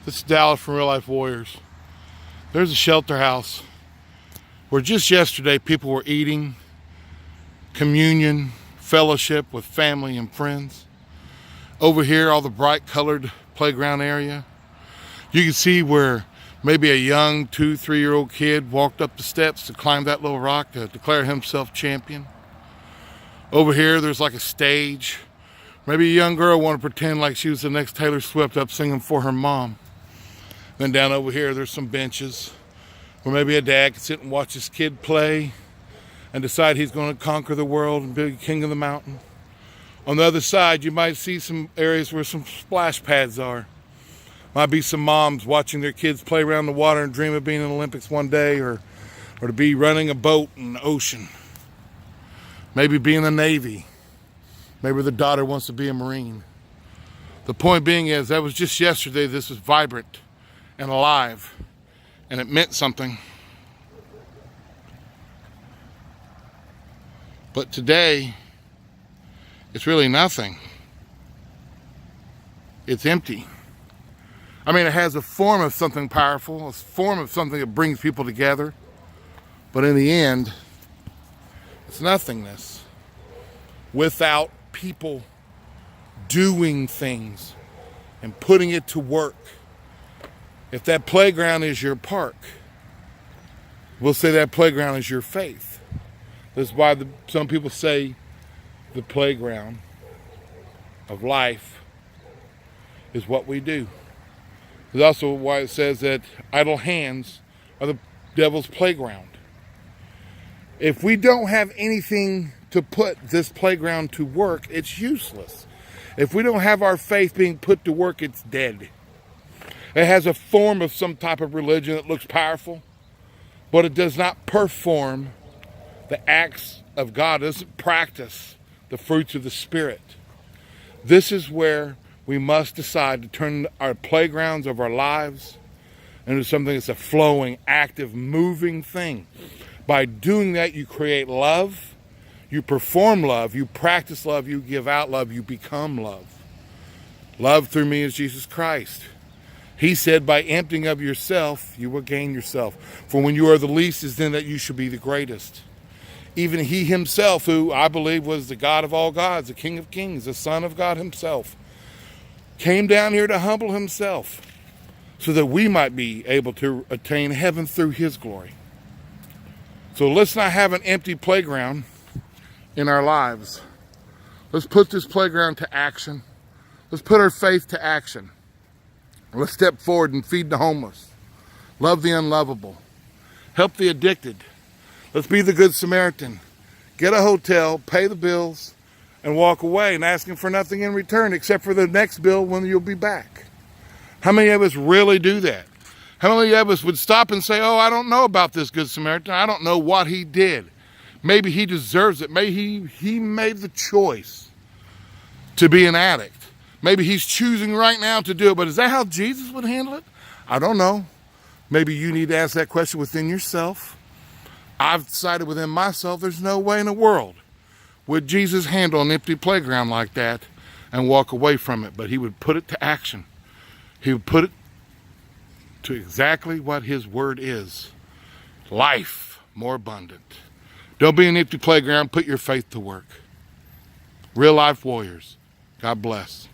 This is Dallas from Real Life Warriors. There's a shelter house where just yesterday people were eating, communion, fellowship with family and friends. Over here, all the bright colored playground area. You can see where maybe a young 2-3-year-old kid walked up the steps to climb that little rock to declare himself champion. Over here, there's like a stage. Maybe a young girl wanted to pretend like she was the next Taylor Swift up singing for her mom. Then down over here, there's some benches where maybe a dad can sit and watch his kid play and decide he's going to conquer the world and be king of the mountain. On the other side, you might see some areas where some splash pads are. Might be some moms watching their kids play around the water and dream of being in the Olympics one day, or to be running a boat in the ocean. Maybe be in the Navy. Maybe the daughter wants to be a Marine. The point being is, that was just yesterday. This was vibrant and alive, and it meant something. But today, it's really nothing. It's empty. I mean, it has a form of something powerful, a form of something that brings people together, but in the end, it's nothingness without people doing things and putting it to work. If that playground is your park, we'll say that playground is your faith. That's why some people say the playground of life is what we do. It's also why it says that idle hands are the devil's playground. If we don't have anything to put this playground to work, it's useless. If we don't have our faith being put to work, it's dead. It has a form of some type of religion that looks powerful, but it does not perform the acts of God. It doesn't practice the fruits of the Spirit. This is where we must decide to turn our playgrounds of our lives into something that's a flowing, active, moving thing. By doing that, you create love, you perform love, you practice love, you give out love, you become love. Love through me is Jesus Christ. He said, by emptying of yourself, you will gain yourself. For when you are the least, is then that you should be the greatest. Even he himself, who I believe was the God of all gods, the King of kings, the Son of God himself, came down here to humble himself so that we might be able to attain heaven through his glory. So let's not have an empty playground in our lives. Let's put this playground to action. Let's put our faith to action. Let's step forward and feed the homeless, love the unlovable, help the addicted. Let's be the Good Samaritan. Get a hotel, pay the bills, and walk away and asking for nothing in return except for the next bill when you'll be back. How many of us really do that? How many of us would stop and say, oh, I don't know about this Good Samaritan. I don't know what he did. Maybe he deserves it. Maybe he made the choice to be an addict. Maybe he's choosing right now to do it, but is that how Jesus would handle it? I don't know. Maybe you need to ask that question within yourself. I've decided within myself there's no way in the world would Jesus handle an empty playground like that and walk away from it, but he would put it to action. He would put it to exactly what his word is. Life more abundant. Don't be an empty playground. Put your faith to work. Real Life Warriors. God bless.